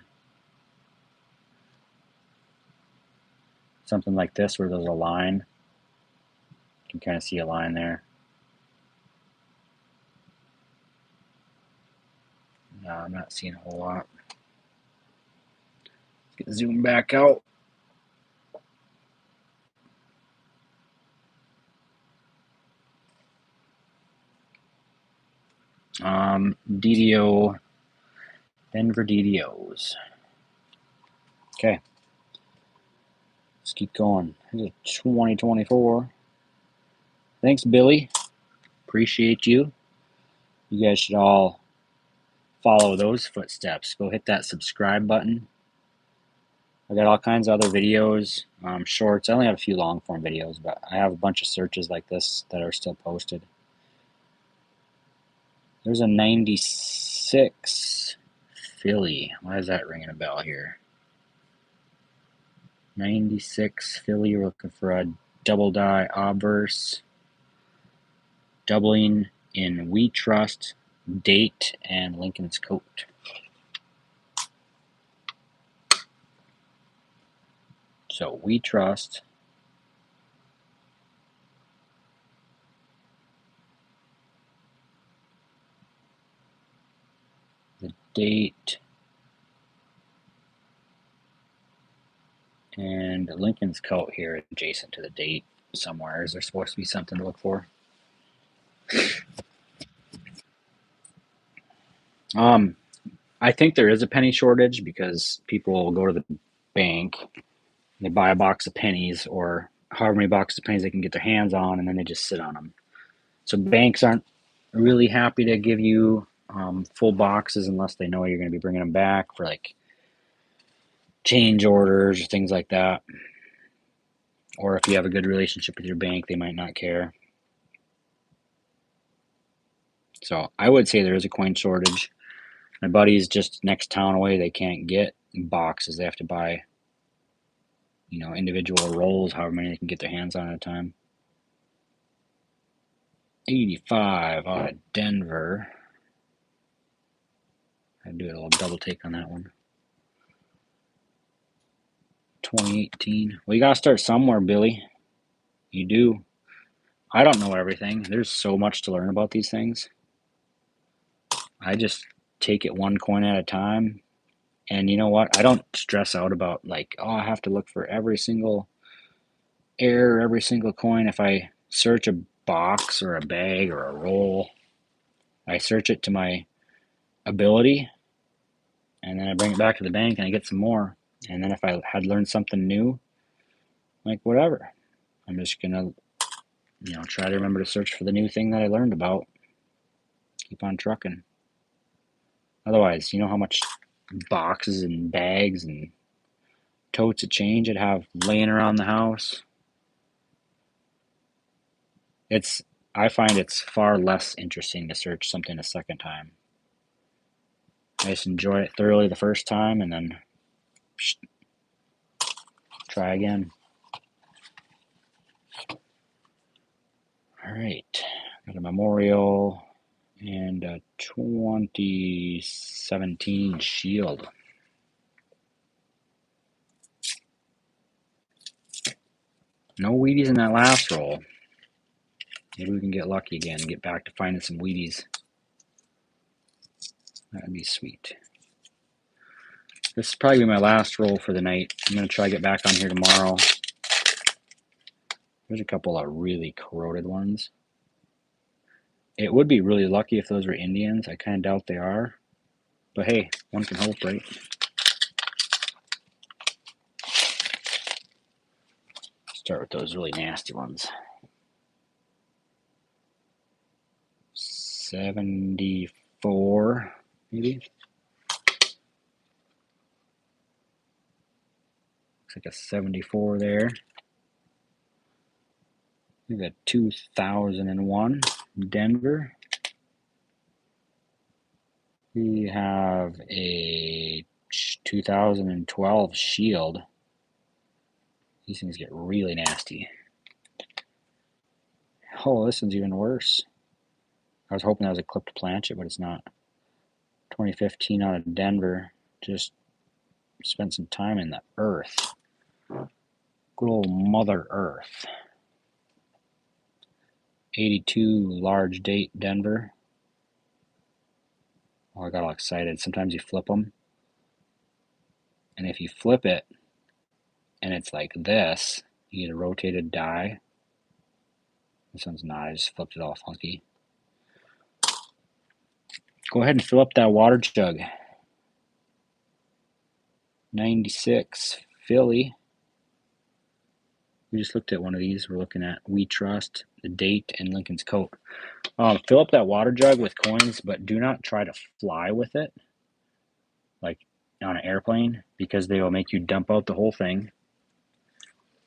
Something like this where there's a line. You can kind of see a line there. No, I'm not seeing a whole lot. Let's zoom back out. DDO, Denver DDOs. Okay, let's keep going. Here's a 2024. Thanks, Billy. Appreciate you. You guys should all follow those footsteps. Go hit that subscribe button. I got all kinds of other videos, shorts. I only have a few long form videos, but I have a bunch of searches like this that are still posted. There's a 96 Philly. Why is that ringing a bell here? 96 Philly. We're looking for a double die obverse. Doubling in We Trust, date, and Lincoln's coat. So We Trust. The date. And Lincoln's coat here adjacent to the date somewhere. Is there supposed to be something to look for? I think there is a penny shortage because people will go to the bank, they buy a box of pennies or however many boxes of pennies they can get their hands on, and then they just sit on them. So banks aren't really happy to give you full boxes unless they know you're going to be bringing them back for like change orders or things like that. Or if you have a good relationship with your bank, they might not care. So I would say there is a coin shortage. My buddy's just next town away. They can't get boxes. They have to buy, individual rolls, however many they can get their hands on at a time. 85 out of Denver. I'd do a little double take on that one. 2018. Well, you gotta start somewhere, Billy. You do. I don't know everything. There's so much to learn about these things. I just take it one coin at a time. And you know what? I don't stress out about I have to look for every single error, every single coin. If I search a box or a bag or a roll, I search it to my ability, and then I bring it back to the bank and I get some more. And then if I had learned something new, whatever, I'm just gonna, try to remember to search for the new thing that I learned about. Keep on trucking. Otherwise, you know how much boxes and bags and totes of change I'd have laying around the house. I find it's far less interesting to search something a second time. I just enjoy it thoroughly the first time and then try again. All right, got a Memorial and a 2017 Shield. No Wheaties in that last roll. Maybe we can get lucky again and get back to finding some Wheaties. That'd be sweet. This is probably my last roll for the night. I'm going to try to get back on here tomorrow. There's a couple of really corroded ones. It would be really lucky if those were Indians. I kind of doubt they are. But hey, one can hope, right? Start with those really nasty ones. 74, maybe? Looks like a 74 there. We got 2001 Denver. We have a 2012 Shield. These things get really nasty. Oh, this one's even worse. I was hoping that was a clipped planchet, but it's not. 2015 out of Denver. Just spent some time in the earth. Good old Mother Earth. 82 large date Denver. Oh, I got all excited. Sometimes you flip them. And if you flip it and it's like this, you get a rotated die. This one's not. I just flipped it all funky. Go ahead and fill up that water jug. 96 Philly. We just looked at one of these. We're looking at We Trust, the date, and Lincoln's coat. Fill up that water jug with coins, but do not try to fly with it like on an airplane, because they will make you dump out the whole thing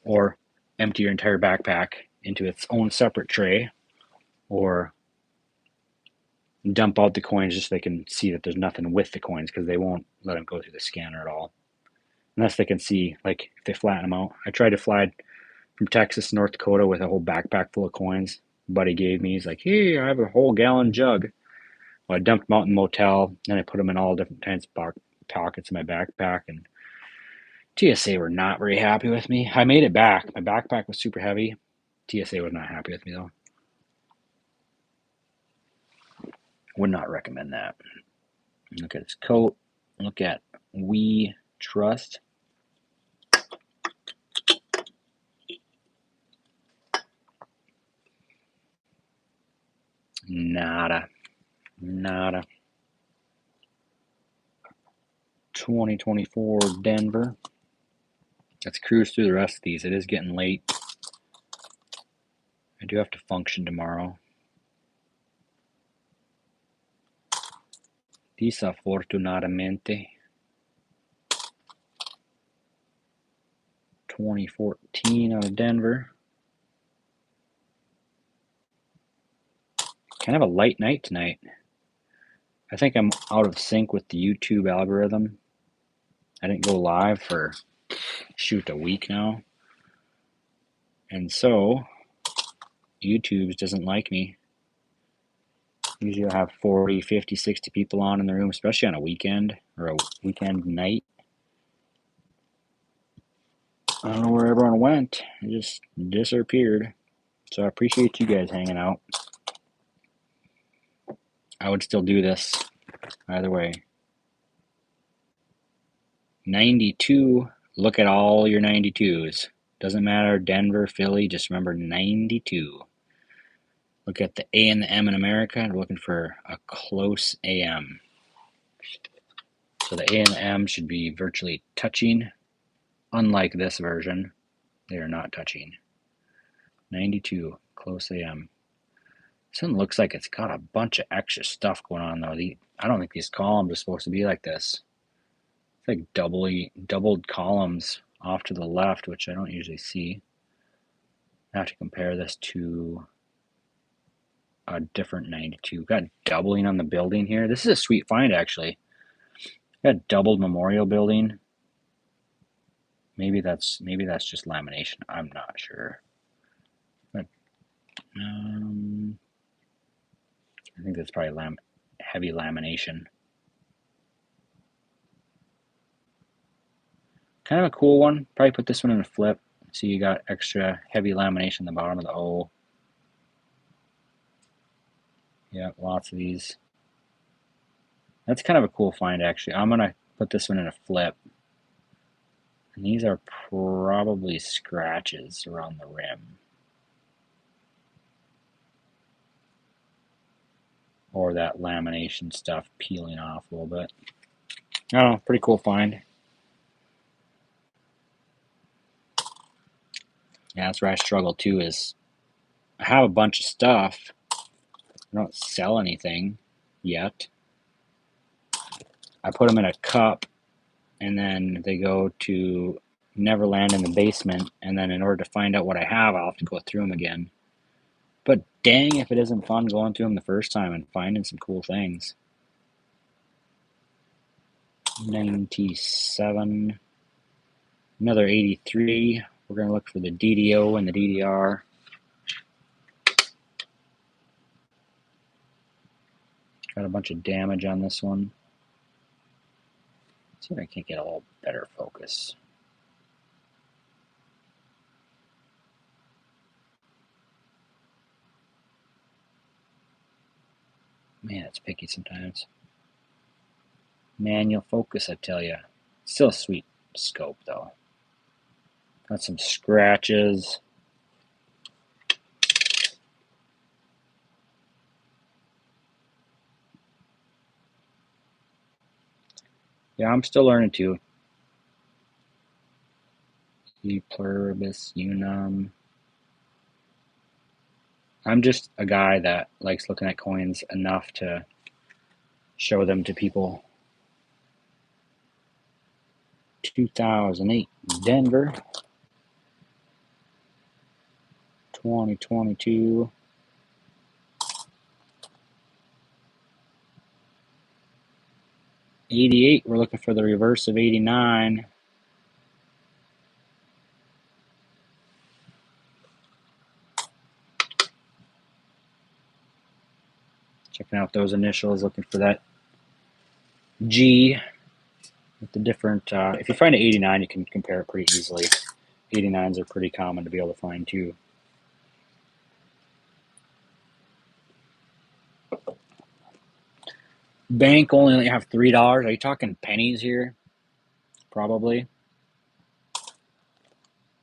or empty your entire backpack into its own separate tray, or dump out the coins just so they can see that there's nothing with the coins, because they won't let them go through the scanner at all unless they can see, like, if they flatten them out. I tried to fly from Texas to North Dakota with a whole backpack full of coins. Buddy gave me, he's like, hey, I have a whole gallon jug. Well, I dumped them out in the motel, and I put them in all different kinds of pockets in my backpack, and TSA were not very happy with me. I made it back. My backpack was super heavy. TSA was not happy with me, though. Would not recommend that. Look at his coat. Look at We Trust. Nada. 2024 Denver. Let's cruise through the rest of these. It is getting late. I do have to function tomorrow. Desafortunadamente. 2014 out of Denver. Kind of a light night tonight. I think I'm out of sync with the YouTube algorithm. I didn't go live for, shoot, a week now. And so, YouTube doesn't like me. Usually I have 40, 50, 60 people on in the room, especially on a weekend or a weekend night. I don't know where everyone went. It just disappeared. So I appreciate you guys hanging out. I would still do this either way. 92. Look at all your 92s. Doesn't matter, Denver, Philly, just remember 92. Look at the A and the M in America. We're looking for a close AM. So the A and the M should be virtually touching. Unlike this version, they are not touching. 92, close AM. This one looks like it's got a bunch of extra stuff going on, though. I don't think these columns are supposed to be like this. It's like doubled columns off to the left, which I don't usually see. I have to compare this to a different 92. Got doubling on the building here. This is a sweet find, actually. Got doubled memorial building. Maybe that's just lamination. I'm not sure. But I think that's probably heavy lamination. Kind of a cool one. Probably put this one in a flip. So you got extra heavy lamination in the bottom of the O. Yeah, lots of these. That's kind of a cool find, actually. I'm gonna put this one in a flip. And these are probably scratches around the rim. Or that lamination stuff peeling off a little bit. I don't know, pretty cool find. Yeah, that's where I struggle too, is I have a bunch of stuff. I don't sell anything yet. I put them in a cup, and then they go to Neverland in the basement, and then in order to find out what I have, I'll have to go through them again. But dang if it isn't fun going through them the first time and finding some cool things. 97. Another 83. We're going to look for the DDO and the DDR. Got a bunch of damage on this one. Let's see if I can't get a little better focus. Man, it's picky sometimes. Manual focus, I tell you. Still a sweet scope, though. Got some scratches. Yeah, I'm still learning too. E pluribus unum. I'm just a guy that likes looking at coins enough to show them to people. 2008 Denver. 2022. 88, we're looking for the reverse of 89. Checking out those initials, looking for that G with the different, if you find an 89, you can compare it pretty easily. 89s are pretty common to be able to find too. Bank only have $3. Are you talking pennies here? Probably.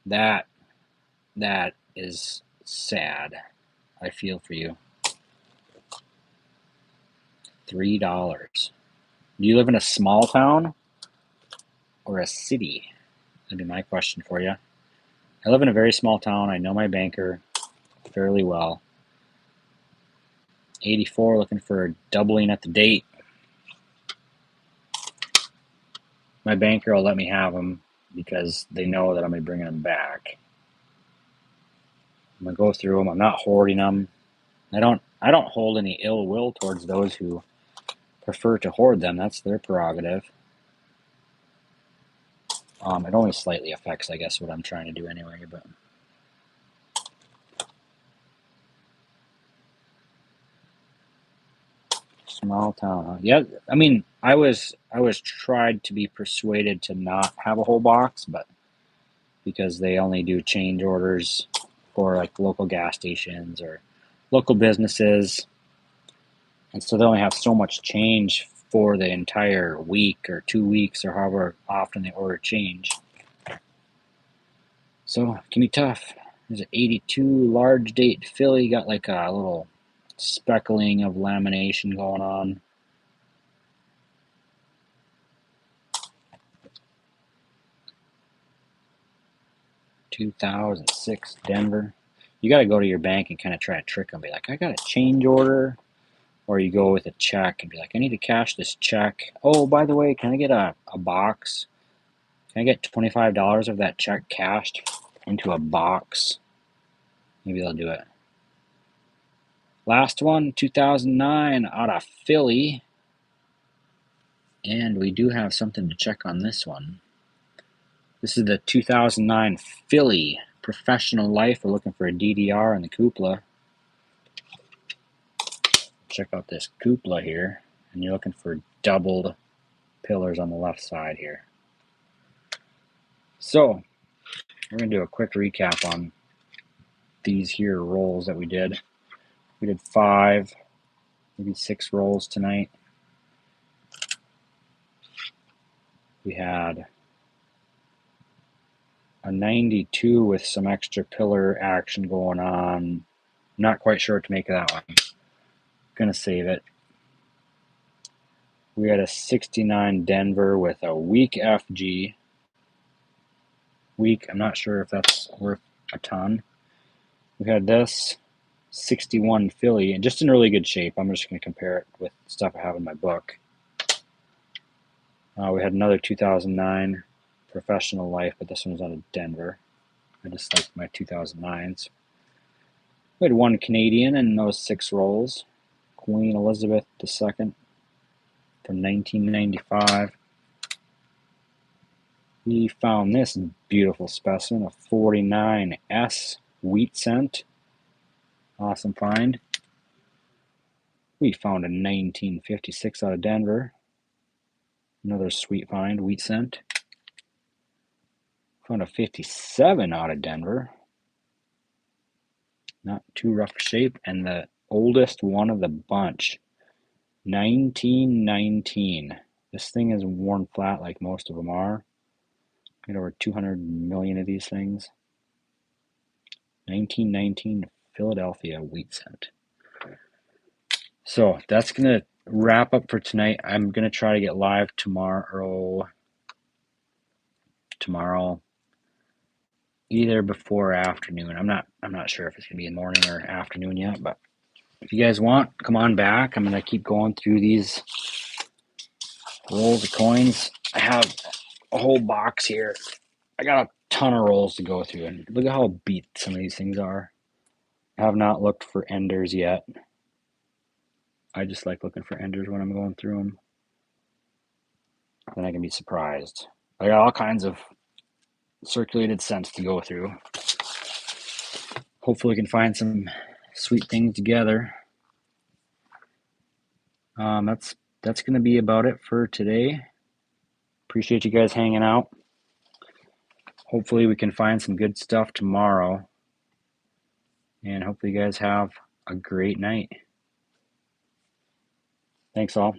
That is sad. I feel for you. $3. Do you live in a small town or a city? That'd be my question for you. I live in a very small town. I know my banker fairly well. 84, looking for a doubling at the date. My banker will let me have them because they know that I'm going to be bringing them back. I'm going to go through them. I'm not hoarding them. I don't hold any ill will towards those who prefer to hoard them. That's their prerogative. It only slightly affects, I guess, what I'm trying to do anyway. But small town, huh? Yeah. I mean, I was tried to be persuaded to not have a whole box, but because they only do change orders for like local gas stations or local businesses, and so they only have so much change for the entire week or 2 weeks or however often they order change. So it can be tough. There's an 82 large date Philly, got like a little speckling of lamination going on. (2006) Denver. You got to go to your bank and kind of try to trick them. Be like, I got a change order. Or you go with a check and be like, I need to cash this check. Oh, by the way, can I get a box? Can I get $25 of that check cashed into a box? Maybe they'll do it. Last one, 2009, out of Philly. And we do have something to check on this one. This is the 2009 Philly Professional Life. We're looking for a DDR in the cupola. Check out this cupola here, and you're looking for doubled pillars on the left side here. So we're going to do a quick recap on these here rolls that we did. We did 5, maybe 6 rolls tonight. We had a 92 with some extra pillar action going on. Not quite sure what to make of that one. Gonna save it. We had a 69 Denver with a weak FG. Weak, I'm not sure if that's worth a ton. We had this 61 Philly, and just in really good shape. I'm just going to compare it with stuff I have in my book. We had another 2009 Professional Life, but this one was out of Denver. I just like my 2009s. We had one Canadian in those 6 rolls. Queen Elizabeth II from 1995. We found this beautiful specimen, a 49S wheat cent. Awesome find. We found a 1956 out of Denver. Another sweet find, wheat cent. Found a 57 out of Denver. Not too rough shape. And the oldest one of the bunch, 1919. This thing is worn flat like most of them are. Got over 200 million of these things. 1919 Philadelphia wheat cent. So that's going to wrap up for tonight. I'm going to try to get live tomorrow either before or afternoon. I'm not sure if it's going to be in the morning or afternoon yet, but if you guys want, come on back. I'm going to keep going through these rolls of coins. I have a whole box here. I got a ton of rolls to go through, and look at how beat some of these things are. I have not looked for enders yet. I just like looking for enders when I'm going through them. Then I can be surprised. I got all kinds of circulated cents to go through. Hopefully we can find some sweet things together. That's going to be about it for today. Appreciate you guys hanging out. Hopefully we can find some good stuff tomorrow. And hopefully you guys have a great night. Thanks all.